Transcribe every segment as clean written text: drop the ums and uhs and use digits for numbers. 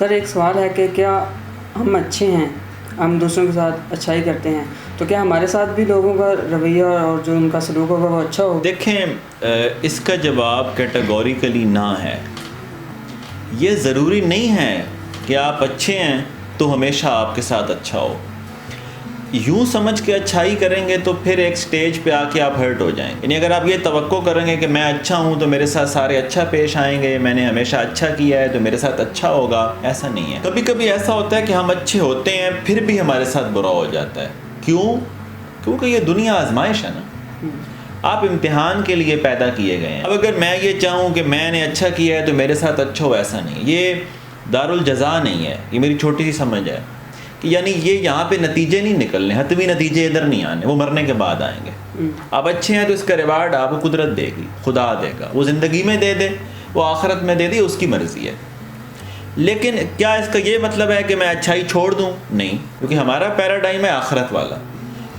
سر ایک سوال ہے کہ کیا ہم اچھے ہیں، ہم دوسروں کے ساتھ اچھائی کرتے ہیں، تو کیا ہمارے ساتھ بھی لوگوں کا رویہ اور جو ان کا سلوک ہوگا وہ اچھا ہوگا؟ دیکھیں، اس کا جواب کیٹیگوریکلی نہ ہے۔ یہ ضروری نہیں ہے کہ آپ اچھے ہیں تو ہمیشہ آپ کے ساتھ اچھا ہو۔ یوں سمجھ کے اچھائی کریں گے تو پھر ایک سٹیج پہ آ کے آپ ہرٹ ہو جائیں گے۔ یعنی اگر آپ یہ توقع کریں گے کہ میں اچھا ہوں تو میرے ساتھ سارے اچھا پیش آئیں گے، میں نے ہمیشہ اچھا کیا ہے تو میرے ساتھ اچھا ہوگا، ایسا نہیں ہے۔ کبھی کبھی ایسا ہوتا ہے کہ ہم اچھے ہوتے ہیں پھر بھی ہمارے ساتھ برا ہو جاتا ہے۔ کیوں؟ کیونکہ یہ دنیا آزمائش ہے نا، آپ امتحان کے لیے پیدا کیے گئے ہیں۔ اب اگر میں یہ چاہوں کہ میں نے اچھا کیا ہے تو میرے ساتھ اچھا ہو، ایسا نہیں، یہ دارالجزا نہیں ہے۔ یہ میری چھوٹی سی سمجھ ہے کہ یعنی یہ یہاں پہ نتیجے نہیں نکلنے، حتمی نتیجے ادھر نہیں آنے، وہ مرنے کے بعد آئیں گے۔ آپ اچھے ہیں تو اس کا ریوارڈ آپ کو قدرت دے گی، خدا دے گا، وہ زندگی میں دے دے، وہ آخرت میں دے دے، اس کی مرضی ہے۔ لیکن کیا اس کا یہ مطلب ہے کہ میں اچھائی چھوڑ دوں؟ نہیں، کیونکہ ہمارا پیراڈائم ہے آخرت والا۔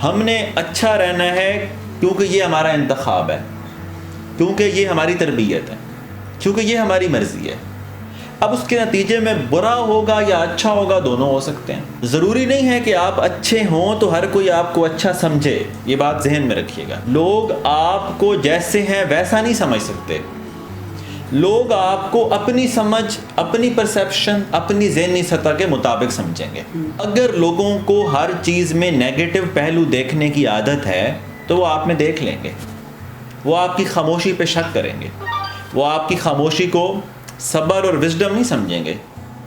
ہم نے اچھا رہنا ہے کیونکہ یہ ہمارا انتخاب ہے، کیونکہ یہ ہماری تربیت ہے، کیونکہ یہ ہماری مرضی ہے۔ اب اس کے نتیجے میں برا ہوگا یا اچھا ہوگا، دونوں ہو سکتے ہیں۔ ضروری نہیں ہے کہ آپ اچھے ہوں تو ہر کوئی آپ کو اچھا سمجھے، یہ بات ذہن میں رکھیے گا۔ لوگ آپ کو جیسے ہیں ویسا نہیں سمجھ سکتے۔ لوگ آپ کو اپنی سمجھ، اپنی پرسیپشن، اپنی ذہنی سطح کے مطابق سمجھیں گے۔ اگر لوگوں کو ہر چیز میں نیگیٹو پہلو دیکھنے کی عادت ہے تو وہ آپ میں دیکھ لیں گے، وہ آپ کی خاموشی پہ شک کریں گے، وہ آپ کی خاموشی کو صبر اور وزڈم نہیں سمجھیں گے،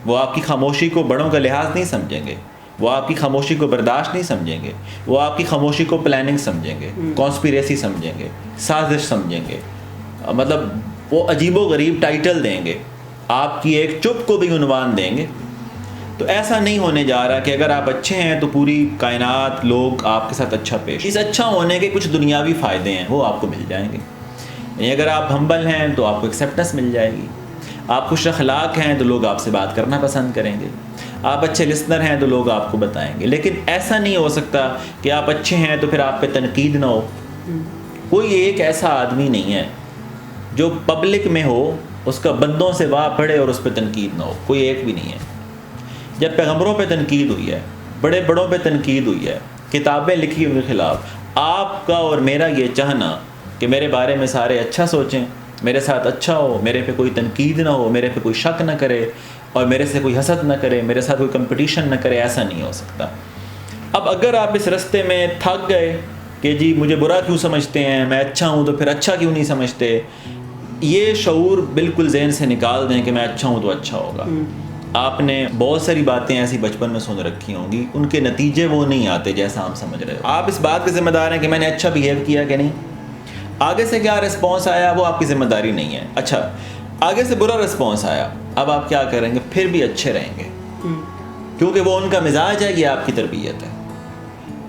وہ آپ کی خاموشی کو بڑوں کا لحاظ نہیں سمجھیں گے، وہ آپ کی خاموشی کو برداشت نہیں سمجھیں گے، وہ آپ کی خاموشی کو پلاننگ سمجھیں گے، کانسپیریسی سمجھیں گے، سازش سمجھیں گے، مطلب وہ عجیب و غریب ٹائٹل دیں گے، آپ کی ایک چپ کو بھی عنوان دیں گے۔ تو ایسا نہیں ہونے جا رہا کہ اگر آپ اچھے ہیں تو پوری کائنات، لوگ آپ کے ساتھ اچھا پیش۔ اس اچھا ہونے کے کچھ دنیاوی فائدے ہیں، وہ آپ کو مل جائیں گے۔ یعنی اگر آپ ہمبل ہیں تو آپ کو ایکسیپٹنس مل جائے گی، آپ خوش اخلاق ہیں تو لوگ آپ سے بات کرنا پسند کریں گے، آپ اچھے لسنر ہیں تو لوگ آپ کو بتائیں گے۔ لیکن ایسا نہیں ہو سکتا کہ آپ اچھے ہیں تو پھر آپ پہ تنقید نہ ہو۔ کوئی ایک ایسا آدمی نہیں ہے جو پبلک میں ہو، اس کا بندوں سے واہ پڑے اور اس پہ تنقید نہ ہو، کوئی ایک بھی نہیں ہے۔ جب پیغمبروں پہ تنقید ہوئی ہے، بڑے بڑوں پہ تنقید ہوئی ہے، کتابیں لکھی ان کے خلاف، آپ کا اور میرا یہ چاہنا کہ میرے بارے میں سارے اچھا سوچیں، میرے ساتھ اچھا ہو، میرے پہ کوئی تنقید نہ ہو، میرے پہ کوئی شک نہ کرے اور میرے سے کوئی حسد نہ کرے، میرے ساتھ کوئی کمپٹیشن نہ کرے، ایسا نہیں ہو سکتا۔ اب اگر آپ اس رستے میں تھک گئے کہ جی مجھے برا کیوں سمجھتے ہیں، میں اچھا ہوں تو پھر اچھا کیوں نہیں سمجھتے، یہ شعور بالکل ذہن سے نکال دیں کہ میں اچھا ہوں تو اچھا ہوگا۔ آپ نے بہت ساری باتیں ایسی بچپن میں سن رکھی ہوں گی، ان کے نتیجے وہ نہیں آتے جیسا ہم سمجھ رہے ہو۔ آپ اس بات کے ذمہ دار ہیں کہ میں نے اچھا بیہیو کیا کہ نہیں، آگے سے کیا رسپانس آیا وہ آپ کی ذمہ داری نہیں ہے۔ اچھا آگے سے برا رسپانس آیا، اب آپ کیا کریں گے؟ پھر بھی اچھے رہیں گے، کیونکہ وہ ان کا مزاج ہے، یہ آپ کی تربیت ہے۔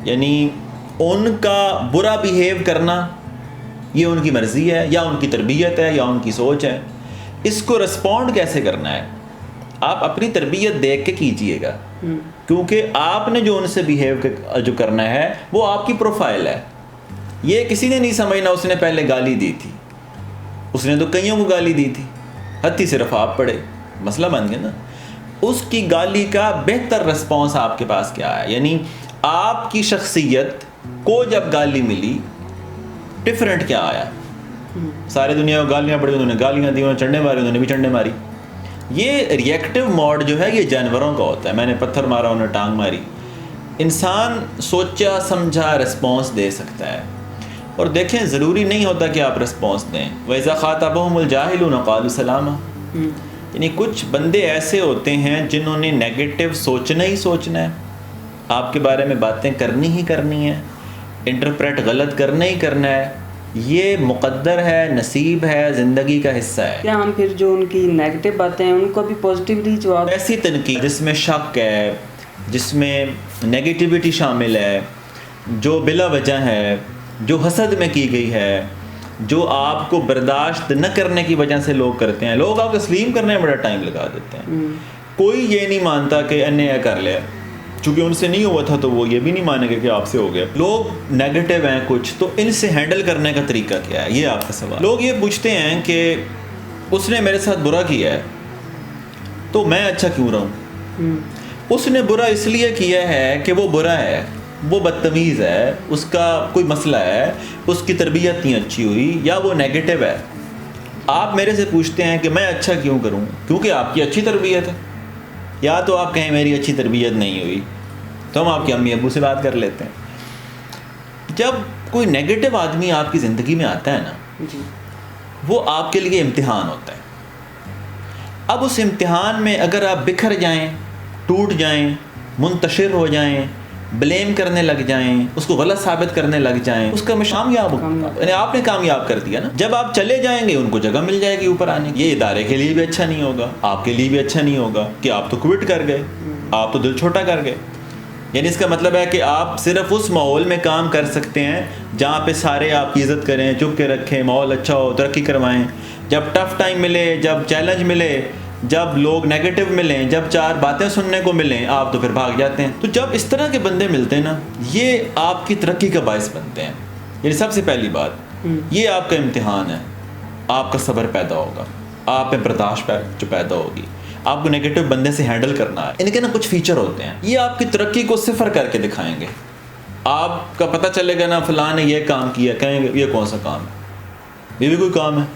یعنی ان کا برا بیہیو کرنا یہ ان کی مرضی ہے یا ان کی تربیت ہے یا ان کی سوچ ہے۔ اس کو رسپونڈ کیسے کرنا ہے آپ اپنی تربیت دیکھ کے کیجئے گا، کیونکہ آپ نے جو ان سے بیہیو جو کرنا ہے وہ آپ کی پروفائل ہے۔ یہ کسی نے نہیں سمجھنا اس نے پہلے گالی دی تھی، اس نے تو کئیوں کو گالی دی تھی، حتی صرف آپ پڑے، مسئلہ بن گیا نا۔ اس کی گالی کا بہتر رسپانس آپ کے پاس کیا ہے؟ یعنی آپ کی شخصیت کو جب گالی ملی ڈفرینٹ کیا آیا؟ سارے دنیا کو گالیاں پڑی، انہوں نے گالیاں دی، انہوں نے چنڈے ماری، انہوں نے بھی چنڈے ماری۔ یہ ریئیکٹیو موڈ جو ہے یہ جانوروں کا ہوتا ہے، میں نے پتھر مارا، انہوں نے ٹانگ ماری۔ انسان سوچا سمجھا رسپانس دے سکتا ہے، اور دیکھیں ضروری نہیں ہوتا کہ آپ رسپانس دیں۔ وَإِذَا خَاطَبَهُمُ الْجَاهِلُونَ قَالُوا سَلَامًا۔ یعنی کچھ بندے ایسے ہوتے ہیں جنہوں نے نیگیٹو سوچنا ہی سوچنا ہے، آپ کے بارے میں باتیں کرنی ہی کرنی ہے، انٹرپریٹ غلط کرنا ہی کرنا ہے، یہ مقدر ہے، نصیب ہے، زندگی کا حصہ ہے۔ کیا ہم پھر جو ان کی نیگیٹو باتیں ہیں ان کو بھی پازیٹیولی جواب؟ ایسی تنقید جس میں شک ہے، جس میں نیگیٹیوٹی شامل ہے، جو بلا وجہ ہے، جو حسد میں کی گئی ہے، جو آپ کو برداشت نہ کرنے کی وجہ سے لوگ کرتے ہیں، لوگ آپ کو تسلیم کرنے میں بڑا ٹائم لگا دیتے ہیں۔ کوئی یہ نہیں مانتا کہ ان نے یہ کر لیا، چونکہ ان سے نہیں ہوا تھا تو وہ یہ بھی نہیں مانیں گے کہ آپ سے ہو گیا۔ لوگ نیگیٹو ہیں کچھ، تو ان سے ہینڈل کرنے کا طریقہ کیا ہے، یہ آپ کا سوال۔ لوگ یہ پوچھتے ہیں کہ اس نے میرے ساتھ برا کیا ہے تو میں اچھا کیوں رہوں؟ اس نے برا اس لیے کیا ہے کہ وہ برا ہے، وہ بدتمیز ہے، اس کا کوئی مسئلہ ہے، اس کی تربیت نہیں اچھی ہوئی، یا وہ نیگیٹو ہے۔ آپ میرے سے پوچھتے ہیں کہ میں اچھا کیوں کروں؟ کیونکہ آپ کی اچھی تربیت ہے، یا تو آپ کہیں میری اچھی تربیت نہیں ہوئی، تو ہم آپ کے امی ابو سے بات کر لیتے ہیں۔ جب کوئی نیگیٹو آدمی آپ کی زندگی میں آتا ہے نا، وہ آپ کے لیے امتحان ہوتا ہے۔ اب اس امتحان میں اگر آپ بکھر جائیں، ٹوٹ جائیں، منتشر ہو جائیں، بلیم کرنے لگ جائیں، اس کو غلط ثابت کرنے لگ جائیں، اس کا کامیاب یعنی آپ نے کامیاب کر دیا نا۔ جب آپ چلے جائیں گے ان کو جگہ مل جائے گی اوپر آنے کی۔ یہ ادارے کے لیے بھی اچھا نہیں ہوگا، آپ کے لیے بھی اچھا نہیں ہوگا کہ آپ تو کوئٹ کر گئے، آپ تو دل چھوٹا کر گئے۔ یعنی اس کا مطلب ہے کہ آپ صرف اس ماحول میں کام کر سکتے ہیں جہاں پہ سارے آپ کی عزت کریں، چپ کے رکھیں، ماحول اچھا ہو، ترقی کروائیں۔ جب ٹف ٹائم ملے، جب چیلنج ملے، جب لوگ نیگیٹو ملیں، جب چار باتیں سننے کو ملیں، آپ تو پھر بھاگ جاتے ہیں۔ تو جب اس طرح کے بندے ملتے ہیں نا، یہ آپ کی ترقی کا باعث بنتے ہیں۔ یعنی سب سے پہلی بات، یہ آپ کا امتحان ہے، آپ کا صبر پیدا ہوگا، آپ میں برداشت جو پیدا ہوگی، آپ کو نیگیٹو بندے سے ہینڈل کرنا ہے۔ ان کے نا کچھ فیچر ہوتے ہیں، یہ آپ کی ترقی کو صفر کر کے دکھائیں گے۔ آپ کا پتہ چلے گا نا فلاں نے یہ کام کیا، کہیں گے یہ کون سا کام ہے؟ یہ بھی کوئی کام ہے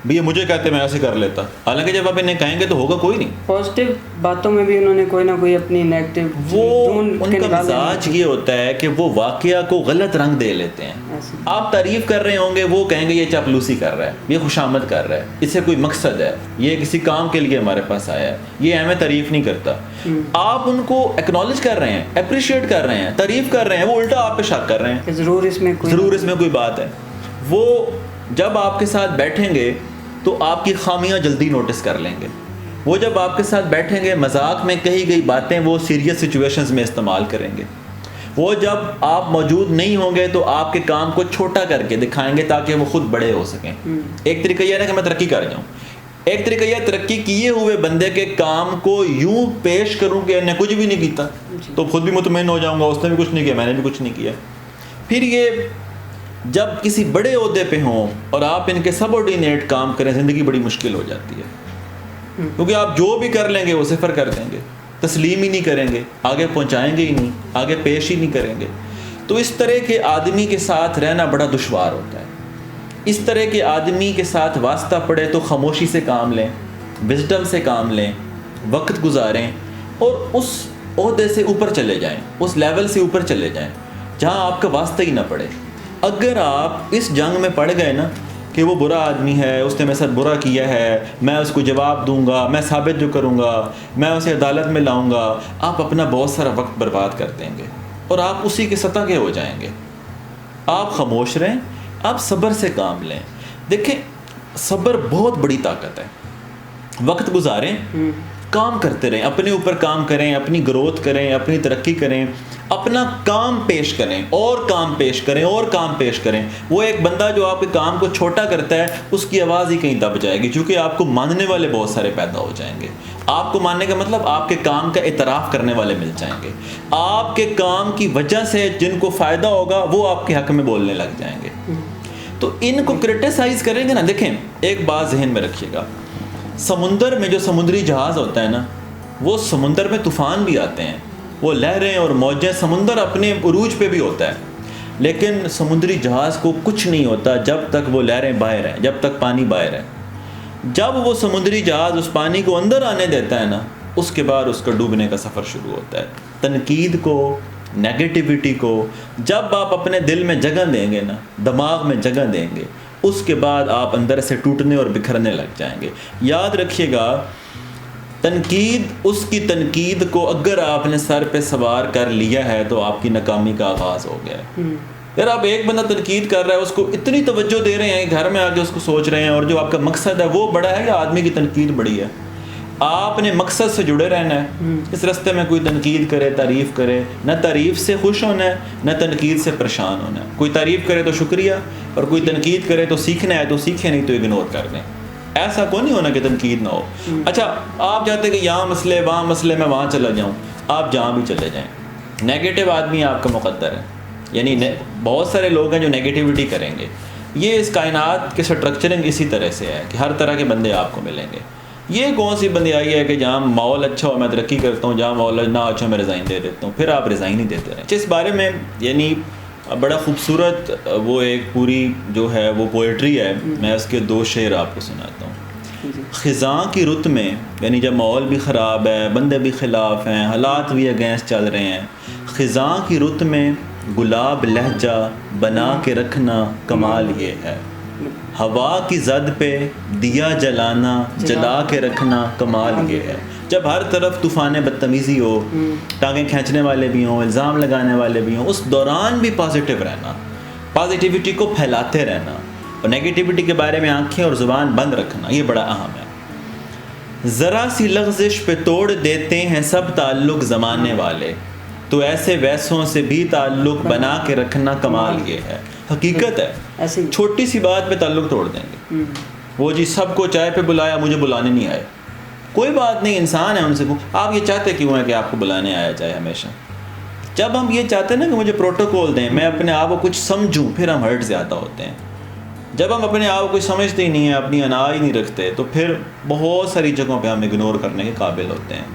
بھئی، مجھے کہتے میں ایسے کر لیتا۔ حالانکہ جب آپ انہیں کہیں گے تو ہوگا کوئی نہیں۔ پازیٹیو باتوں میں بھی انہوں نے کوئی نہ کوئی اپنی نیگیٹو، وہ ان کا مزاج یہ ہوتا ہے کہ وہ واقعہ کو غلط رنگ دے لیتے ہیں۔ آپ تعریف کر رہے ہوں گے، وہ کہیں گے یہ چاپلوسی کر رہا ہے، یہ خوشامد کر رہا ہے، اس سے کوئی مقصد ہے، یہ کسی کام کے لیے ہمارے پاس آیا ہے، یہ ہمیں تعریف نہیں کرتا۔ آپ ان کو ایکنالج کر رہے ہیں، اپریشیٹ کر رہے ہیں، تعریف کر رہے ہیں، وہ الٹا آپ پہ شک کر رہے ہیں، ضرور اس میں کوئی بات ہے۔ وہ جب آپ کے ساتھ بیٹھیں گے تو آپ کی خامیاں جلدی نوٹس کر لیں گے۔ وہ جب آپ کے ساتھ بیٹھیں گے، مذاق میں کہی گئی باتیں وہ سیریس سچویشنز میں استعمال کریں گے۔ وہ جب آپ موجود نہیں ہوں گے تو آپ کے کام کو چھوٹا کر کے دکھائیں گے تاکہ وہ خود بڑے ہو سکیں۔ ایک طریقہ یہ ہے کہ میں ترقی کر جاؤں، ایک طریقہ یہ ترقی کیے ہوئے بندے کے کام کو یوں پیش کروں کہ انہیں کچھ بھی نہیں کیتا تو خود بھی مطمئن ہو جاؤں گا، اس نے بھی کچھ نہیں کیا، میں نے بھی کچھ نہیں کیا۔ پھر یہ جب کسی بڑے عہدے پہ ہوں اور آپ ان کے سب آرڈینیٹ کام کریں، زندگی بڑی مشکل ہو جاتی ہے، کیونکہ آپ جو بھی کر لیں گے وہ صفر کر دیں گے، تسلیم ہی نہیں کریں گے، آگے پہنچائیں گے ہی نہیں، آگے پیش ہی نہیں کریں گے۔ تو اس طرح کے آدمی کے ساتھ رہنا بڑا دشوار ہوتا ہے۔ اس طرح کے آدمی کے ساتھ واسطہ پڑے تو خاموشی سے کام لیں، وزڈم سے کام لیں، وقت گزاریں اور اس عہدے سے اوپر چلے جائیں، اس لیول سے اوپر چلے جائیں جہاں آپ کا واسطہ ہی نہ پڑے۔ اگر آپ اس جنگ میں پڑ گئے نا کہ وہ برا آدمی ہے، اس نے میرے ساتھ برا کیا ہے، میں اس کو جواب دوں گا، میں ثابت جو کروں گا، میں اسے عدالت میں لاؤں گا، آپ اپنا بہت سارا وقت برباد کر دیں گے اور آپ اسی کے سطح کے ہو جائیں گے۔ آپ خاموش رہیں، آپ صبر سے کام لیں۔ دیکھیں، صبر بہت بڑی طاقت ہے۔ وقت گزاریں، کام کرتے رہیں، اپنے اوپر کام کریں، اپنی گروتھ کریں، اپنی ترقی کریں، اپنا کام پیش کریں اور کام پیش کریں اور کام پیش کریں۔ وہ ایک بندہ جو آپ کے کام کو چھوٹا کرتا ہے، اس کی آواز ہی کہیں دب جائے گی، چونکہ آپ کو ماننے والے بہت سارے پیدا ہو جائیں گے۔ آپ کو ماننے کا مطلب آپ کے کام کا اعتراف کرنے والے مل جائیں گے۔ آپ کے کام کی وجہ سے جن کو فائدہ ہوگا وہ آپ کے حق میں بولنے لگ جائیں گے۔ تو ان کو کرٹیسائز کریں گے نا۔ دیکھیں، ایک بات ذہن میں رکھیے گا، سمندر میں جو سمندری جہاز ہوتا ہے نا، وہ سمندر میں طوفان بھی آتے ہیں، وہ لہریں اور موجیں، سمندر اپنے عروج پہ بھی ہوتا ہے، لیکن سمندری جہاز کو کچھ نہیں ہوتا جب تک وہ لہریں باہر ہیں، جب تک پانی باہر ہے۔ جب وہ سمندری جہاز اس پانی کو اندر آنے دیتا ہے نا، اس کے بعد اس کا ڈوبنے کا سفر شروع ہوتا ہے۔ تنقید کو، نیگیٹیوٹی کو جب آپ اپنے دل میں جگہ دیں گے نا، دماغ میں جگہ دیں گے، اس کے بعد آپ اندر سے ٹوٹنے اور بکھرنے لگ جائیں گے۔ یاد رکھیے گا، تنقید، اس کی تنقید کو اگر آپ نے سر پہ سوار کر لیا ہے تو آپ کی ناکامی کا آغاز ہو گیا ہے۔ یار آپ ایک بندہ تنقید کر رہا ہے، اس کو اتنی توجہ دے رہے ہیں، گھر میں آ کے اس کو سوچ رہے ہیں، اور جو آپ کا مقصد ہے وہ بڑا ہے یا آدمی کی تنقید بڑی ہے؟ آپ نے مقصد سے جڑے رہنا ہے۔ اس راستے میں کوئی تنقید کرے، تعریف کرے، نہ تعریف سے خوش ہونا ہے نہ تنقید سے پریشان ہونا ہے۔ کوئی تعریف کرے تو شکریہ، اور کوئی تنقید کرے تو سیکھنا ہے تو سیکھیں، نہیں تو اگنور کر دیں۔ ایسا کوئی نہیں ہونا کہ تنقید نہ ہو۔ اچھا، آپ چاہتے کہ یہاں مسئلے، وہاں مسئلے، میں وہاں چلا جاؤں، آپ جہاں بھی چلے جائیں۔ نیگیٹو آدمی آپ کا مقدر ہے، یعنی بہت سارے لوگ ہیں جو نیگیٹیوٹی کریں گے۔ یہ اس کائنات کے سٹرکچرنگ اسی طرح سے ہے کہ ہر طرح کے بندے آپ کو ملیں گے۔ یہ کون سی بندیائی ہے کہ جہاں ماحول اچھا ہو میں ترقی کرتا ہوں، جہاں ماحول نہ اچھا ہو میں ریزائن دے دیتا ہوں، پھر آپ ریزائن ہی دیتے رہیں۔ اس بارے میں یعنی بڑا خوبصورت وہ ایک پوری جو ہے وہ پوئٹری ہے، میں اس کے 2 شعر آپ کو سناتا ہوں۔ خزاں کی رت میں، یعنی جب ماحول بھی خراب ہے، بندے بھی خلاف ہیں، حالات بھی اگینسٹ چل رہے ہیں، خزاں کی رت میں گلاب لہجہ بنا کے رکھنا کمال یہ ہے، ہوا کی زد پہ دیا جلانا جلا کے رکھنا کمال یہ ہے۔ جب ہر طرف طوفان بدتمیزی ہو، ٹانگیں کھینچنے والے بھی ہوں، الزام لگانے والے بھی ہوں، اس دوران بھی پازیٹیو رہنا، پازیٹیوٹی کو پھیلاتے رہنا، اور نیگیٹیوٹی کے بارے میں آنکھیں اور زبان بند رکھنا، یہ بڑا اہم ہے۔ ذرا سی لغزش پہ توڑ دیتے ہیں سب تعلق زمانے والے، تو ایسے ویسوں سے بھی تعلق بنا کے رکھنا کمال یہ ہے۔ حقیقت ہے، چھوٹی سی بات پہ تعلق توڑ دیں گے، وہ جی سب کو چائے پہ بلایا مجھے بلانے نہیں آئے، کوئی بات نہیں، انسان ہے، ان سے آپ یہ چاہتے کیوں ہیں کہ آپ کو بلانے آیا جائے ہمیشہ؟ جب ہم یہ چاہتے ہیں نا کہ مجھے پروٹوکول دیں، میں اپنے آپ کو کچھ سمجھوں، پھر ہم ہرٹ زیادہ ہوتے ہیں۔ جب ہم اپنے آپ کو کچھ سمجھتے ہی نہیں ہیں، اپنی انا ہی نہیں رکھتے، تو پھر بہت ساری جگہوں پہ ہم اگنور کرنے کے قابل ہوتے ہیں۔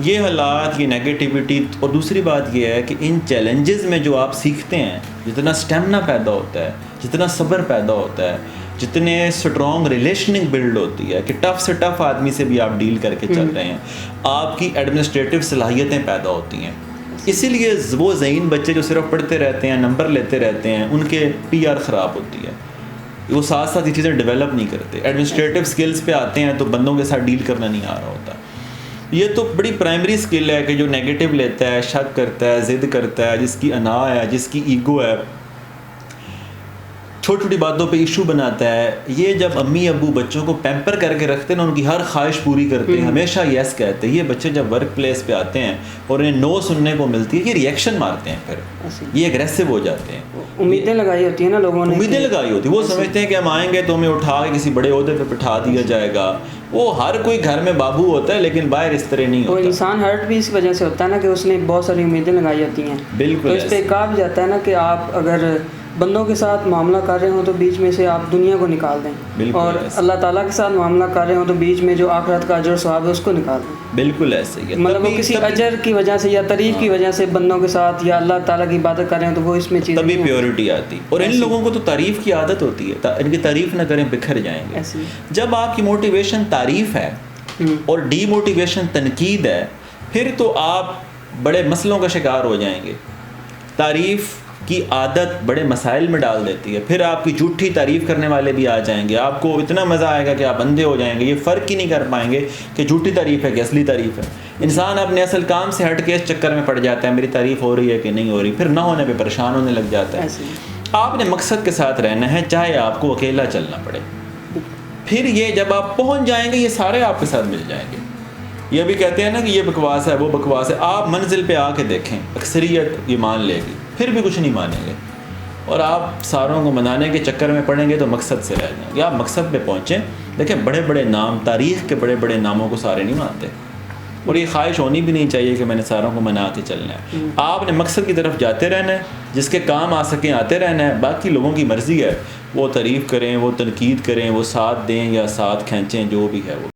یہ حالات، یہ نیگیٹیوٹی، اور دوسری بات یہ ہے کہ ان چیلنجز میں جو آپ سیکھتے ہیں، جتنا سٹیمنا پیدا ہوتا ہے، جتنا صبر پیدا ہوتا ہے، جتنے سٹرونگ ریلیشننگ بلڈ ہوتی ہے کہ ٹف سے ٹف آدمی سے بھی آپ ڈیل کر کے چل رہے ہیں، آپ کی ایڈمنسٹریٹو صلاحیتیں پیدا ہوتی ہیں۔ اسی لیے وہ ذہین بچے جو صرف پڑھتے رہتے ہیں، نمبر لیتے رہتے ہیں، ان کے پی آر خراب ہوتی ہے، وہ ساتھ ساتھ یہ چیزیں ڈیولپ نہیں کرتے۔ ایڈمنسٹریٹو سکلز پہ آتے ہیں تو بندوں کے ساتھ ڈیل کرنا نہیں آ رہا ہوتا۔ یہ تو بڑی پرائمری سکل ہے کہ جو نیگیٹو لیتا ہے، شک کرتا ہے، ضد کرتا ہے، جس کی انا ہے، جس کی ایگو ہے، چھوٹی چھوٹی باتوں پہ ایشو بناتا ہے، یہ جب امی ابو بچوں کو پیمپر کر کے رکھتے ہیں نا، ان کی ہر خواہش پوری کرتے ہیں، ہمیشہ یس کہتے ہیں، یہ بچے جب ورک پلیس پہ آتے ہیں اور انہیں نو سننے کو ملتی ہے، یہ ریئیکشن مارتے ہیں، پھر یہ اگریسو ہو جاتے ہیں۔ امیدیں لگائی ہوتی ہیں نا لوگوں نے، امیدیں لگائی ہوتی ہیں، وہ سمجھتے ہیں کہ ہم آئیں گے تو ہمیں اٹھا کے کسی بڑے عہدے پہ بٹھا دیا جائے گا۔ وہ ہر کوئی گھر میں بابو ہوتا ہے، لیکن باہر اس طرح نہیں ہوتا۔ وہ انسان ہرٹ بھی اس وجہ سے ہوتا ہے نا کہ اس نے بہت ساری امیدیں لگائی ہوتی ہیں، بالکل۔ تو اس پہ کہا بھی جاتا ہے نا کہ آپ اگر بندوں کے ساتھ معاملہ کر رہے ہوں تو بیچ میں سے آپ دنیا کو نکال دیں، اور اللہ تعالیٰ کے ساتھ معاملہ کر رہے ہوں تو بیچ میں جو آخرت کا اجر و ثواب ہے اس کو نکال دیں۔ بالکل ایسے ہی ہے، مطلب وہ کسی اجر کی وجہ سے یا تعریف کی وجہ سے بندوں کے ساتھ یا اللہ تعالیٰ کی عبادت کر رہے ہیں تو وہ اس میں چیز تبھی پیورٹی آتی۔ اور ان لوگوں کو تو تعریف کی عادت ہوتی ہے، ان کی تعریف نہ کریں بکھر جائیں گے۔ جب آپ کی موٹیویشن تعریف ہے اور ڈی موٹیویشن تنقید ہے، پھر تو آپ بڑے مسئلوں کا شکار ہو جائیں گے۔ تعریف کی عادت بڑے مسائل میں ڈال دیتی ہے، پھر آپ کی جھوٹی تعریف کرنے والے بھی آ جائیں گے، آپ کو اتنا مزہ آئے گا کہ آپ اندھے ہو جائیں گے، یہ فرق ہی نہیں کر پائیں گے کہ جھوٹی تعریف ہے کہ اصلی تعریف ہے۔ انسان اپنے اصل کام سے ہٹ کے اس چکر میں پڑ جاتا ہے، میری تعریف ہو رہی ہے کہ نہیں ہو رہی، پھر نہ ہونے پہ پریشان ہونے لگ جاتا ہے۔ آپ نے مقصد کے ساتھ رہنا ہے، چاہے آپ کو اکیلا چلنا پڑے، پھر یہ جب آپ پہنچ جائیں گے یہ سارے آپ کے ساتھ مل جائیں گے۔ یہ بھی کہتے ہیں نا کہ یہ بکواس ہے وہ بکواس ہے، آپ منزل پہ آ کے دیکھیں، اکثریت یہ مان لے گی، پھر بھی کچھ نہیں مانیں گے، اور آپ ساروں کو منانے کے چکر میں پڑیں گے تو مقصد سے رہ جائیں گے۔ آپ مقصد پہ پہنچیں، دیکھیں بڑے بڑے نام، تاریخ کے بڑے بڑے ناموں کو سارے نہیں مانتے، اور یہ خواہش ہونی بھی نہیں چاہیے کہ میں نے ساروں کو منا کے چلنا ہے۔ آپ نے مقصد کی طرف جاتے رہنا ہے، جس کے کام آ سکیں آتے رہنا ہے، باقی لوگوں کی مرضی ہے، وہ تعریف کریں، وہ تنقید کریں، وہ ساتھ دیں یا ساتھ کھینچیں، جو بھی ہے وہ۔